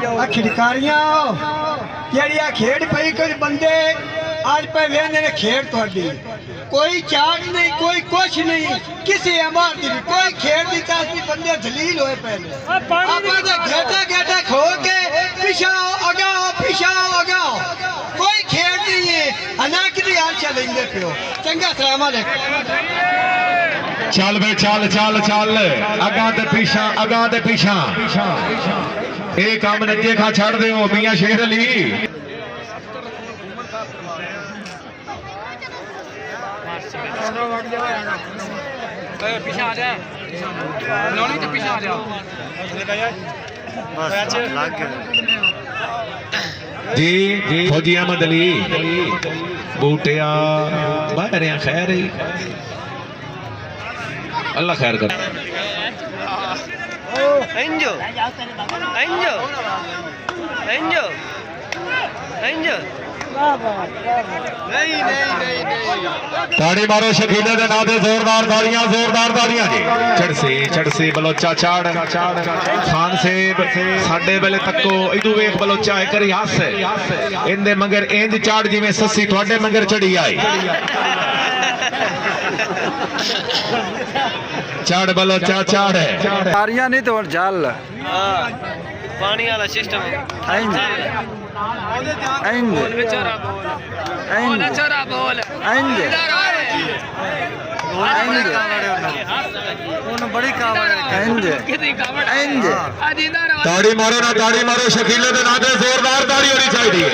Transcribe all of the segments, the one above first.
खिड़कारियां जेड़िया खेड पई कुछ बंदे आज पे वेंदे ने खेड तोड़ी कोई चाट नहीं कोई कुछ नहीं किसी अमार दी कोई खेड दी तासी बंदे दलील होए पहले आपा दे घेटा घेटा खो के पिछाओ अगाओ कोई खेड नहीं है अनाक दी हाल चलेंगे पियो चंगा सलाम अलैकुम चल बे चल अगा ते पीछा ए काम नजे खा छड़ दे मियां शेर अली पीछे आ जा लौनी तो पीछे आ जा जी फौजी अहमद अली बूटिया बाहर खैर ही अल्लाह खैर कर ताड़ी मारो शकीले दे नाम ते जोरदार ताड़ियां जी चढ़से बलोचा चाड़ खान सेब साडे वेले तको इदू वेख बलोचा एक करी हस इंदे मगर इंज चाड़ जिवें सस्सी तुहाडे मगर चढ़ी आई चाड़ बलोचा चाड़ है तारियां नहीं तो जल पानी वाला सिस्टम ताड़ी मारो शकीले दे नाते जोरदार ताड़ी होनी चाहिए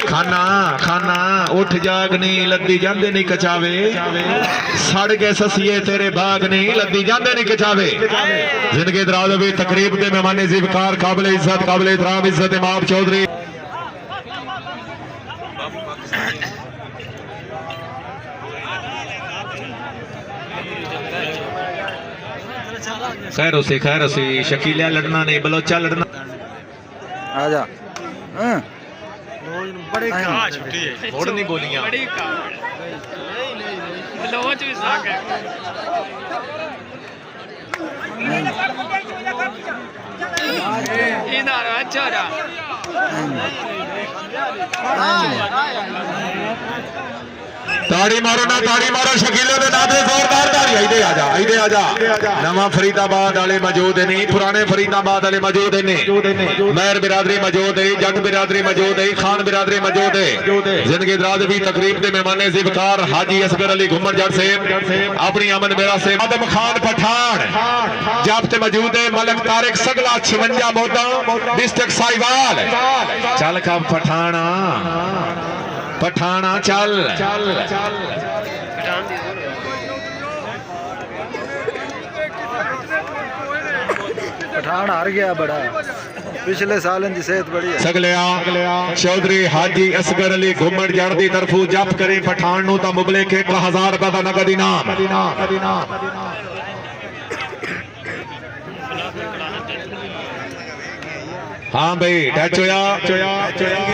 खाना उठ जाग नहीं लद्दी जांदे नहीं कचावे सड़ के ससिए तेरे बाग नहीं लद्दी जांदे नहीं कचावे जिंदगी दराज भी तकरीब दे मेहमान ज़िवकार काबिल इज्जत काबिल एहतराम इज्जत इमाम चौधरी खैर उसे शकीलिया लड़ना नहीं बलोचा लड़ना आजा बड़ी छुट्टी है मोड़ नहीं बोलियां बड़ी बलोच भी साक है इधर अच्छा रहा ताड़ी मारो शकीले दे नाते जोरदार ताड़ी इधे आजा नवा फरीदाबाद वाले मौजूद नहीं पुराने फरीदाबाद वाले मौजूद ने मेहर बिरादरी मौजूद है जट बिरादरी मौजूद है खान बिरादरी मौजूद है जिंदगी दराज भी तकरीब दे मेहमान ज़िवकार हाजी असगर अली घुमर जट साहब अपनी अमन मेरा से आदम खान पठान जाब्ते मौजूद है मलक तारिक सगला 56 मोदा डिस्ट्रिक्ट साहिवाल चल का पठाना चल पठान हार गया बड़ा पिछले साल इनकी सेहत बड़ी है सगलिया चौधरी हाजी असगर अली घुमर जड़ दी तरफू जप करे पठान नु ता मुबले के 1000 रुपए का नगद इनाम हाँ भाई टच होया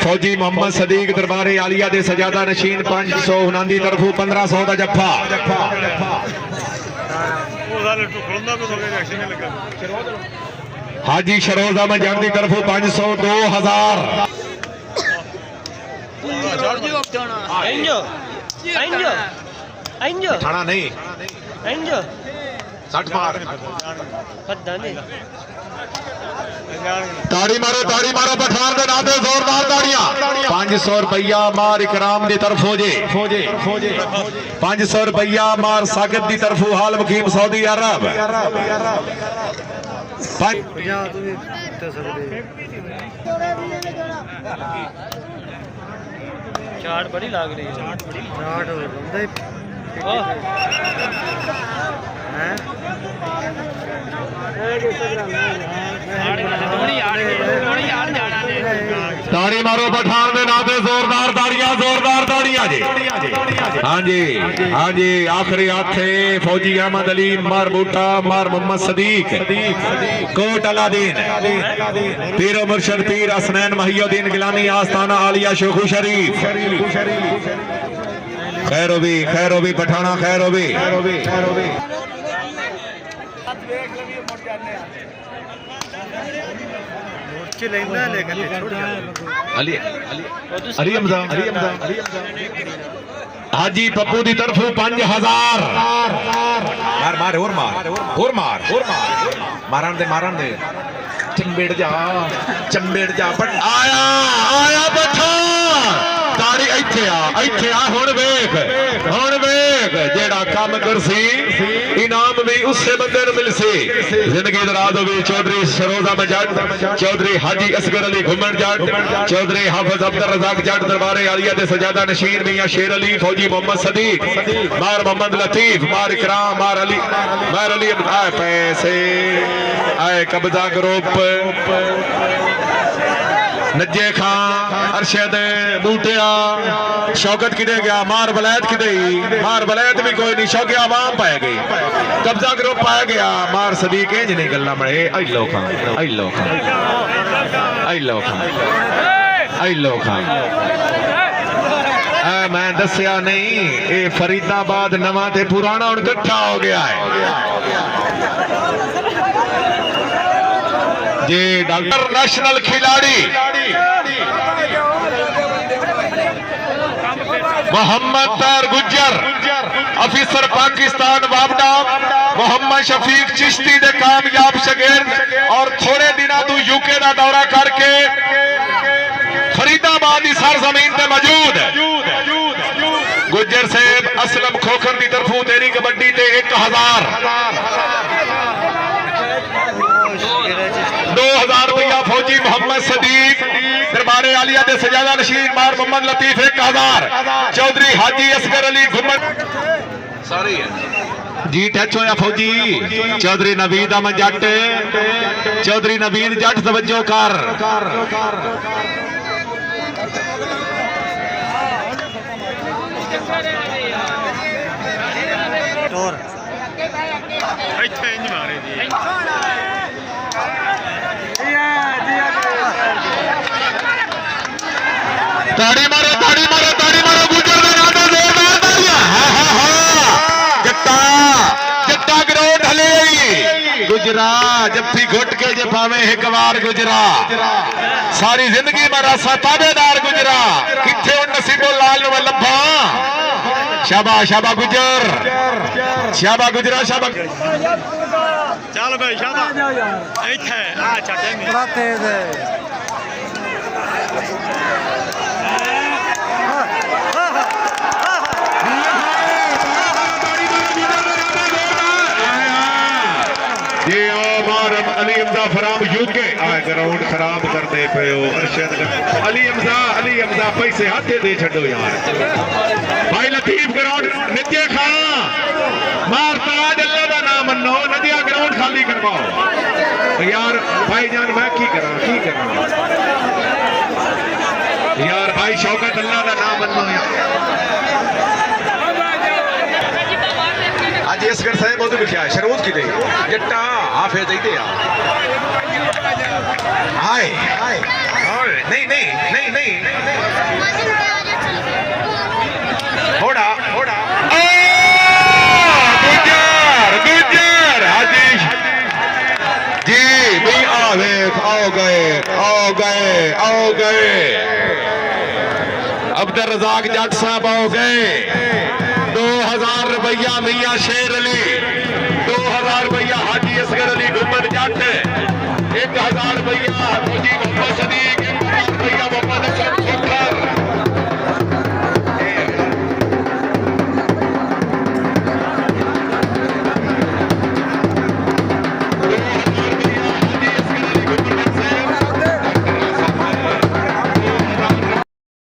फौजी मोहम्मद सदीक दरबारे आलिया दे सजादा नशीन 500 हुनांदी तरफू 1500 का जफ्फा हाजी शरोजा में जान दी तरफू 500 2000 थाना नहीं 60 मार ताड़ी मारो पठान दे नाते जोरदार ताड़ियां 500 रुपया मार इकराम दी तरफ फौजे 500 रुपया मार साकिब दी तरफ हाल मुकीम सऊदी अरब चाट बड़ी लाग रही है ताड़ी मारो पठान दे नाते जोरदार ताड़ियां जी हाँ जी आखिरी हाथे फौजी अहमद अली मार बूटा मार मोहम्मद सदीक कोट अलादीन पीर मुर्शद पीर हसनैन महियुद्दीन गिलानी आस्थाना आलिया शेखू शरीफ खैरो भी पठाना खैरो भी पीछे लेना है लेकिन छोड़ जाए अली अली हमजा हाजी पप्पू की तरफ 5000 मार मार और मारन दे चंबेड़ जा आया पठान तारी इथे आ हुण वेख जेड़ा काम करसी इनाम भी उससे बंदे नु मिलसी जिंदगी दराज होवी चौधरी सरोजा मजट चौधरी हाजी असगर अली घुमन जट चौधरी हाफिज अब्दुल रजाक जट दरबारे आलिया दे सजादा नशीर मियां शेर अली फौजी मोहम्मद सदीक मार मोहम्मद लतीफ मार इकराम मार अली आए पैसे आए कब्जा ग्रुप नज्जे खां अरशद बूटिया शौकत किदे गया मार बलैत भी कोई नहीं शौकिया आवाम पाए गई कब्जा ग्रुप पाया गया मार सदीक इंज नहीं गल्ला बड़े आई लो खां मैं दसिया नहीं ये फरीदाबाद नवा ते पुराना हुण इकट्ठा हो गया है जी डॉक्टर नेशनल खिलाड़ी मोहम्मद तार गुज्जर अफीसर पाकिस्तान वापडा मोहम्मद शफीक चिश्ती दे कामयाब शगिर्द और थोड़े दिनों तू यूके का दौरा करके फरीदाबाद की सरजमीन पे मौजूद है गुज्जर साहब असलम खोखर की तरफों तेरी कबड्डी ते 1000 2000 रुपया फौजी मोहम्मद सदीक दरबारे आलिया दे सजादा नशीर मार मोहम्मद लतीफ 1000 चौधरी हाजी असगर अली घुमन सॉरी जी टच होया फौजी चौधरी नवीद अहमद जट चौधरी नवीद जट तवज्जो कर ताड़ी मारो गुजर दे नादा जोरदार तालियां जट्टा ग्राउंड हले गुजरा जफ्फी घुट के जे पावे एक बार गुजरा सारी जिंदगी में रासा ताबेदार गुजरा किथे नसीबो लाल नु लब्भा शाबा गुजर गुजरा चल भाई शाबा इथे आ छटे में बड़ा तेज है अली हमजा फराम यूके ग्राउंड खराब कर दे पे अरशद अली हमजा पैसे हाथे दे छड़ो यार भाई लतीफ ग्राउंड नित्य खां मार ताज अल्लाह दा नाम मन्नो नदिया ग्राउंड खाली करवाओ यार भाईजान मैं की करा यार भाई शौकत अल्लाह दा नाम मन्नो यार आज असगर साहब बहुत लिखा है शरोज की दे जट्टा हाफे दे दे हाय नहीं होड़ा गुजर हाजी जी भी आओ गए अब्दुल रजाक जट साहब आओ गए 2000 रुपया मियां शेर अली 2000 रुपया हाजी असगर अली घुमन जट 1000 रुपया फौजी मोहम्मद सदीक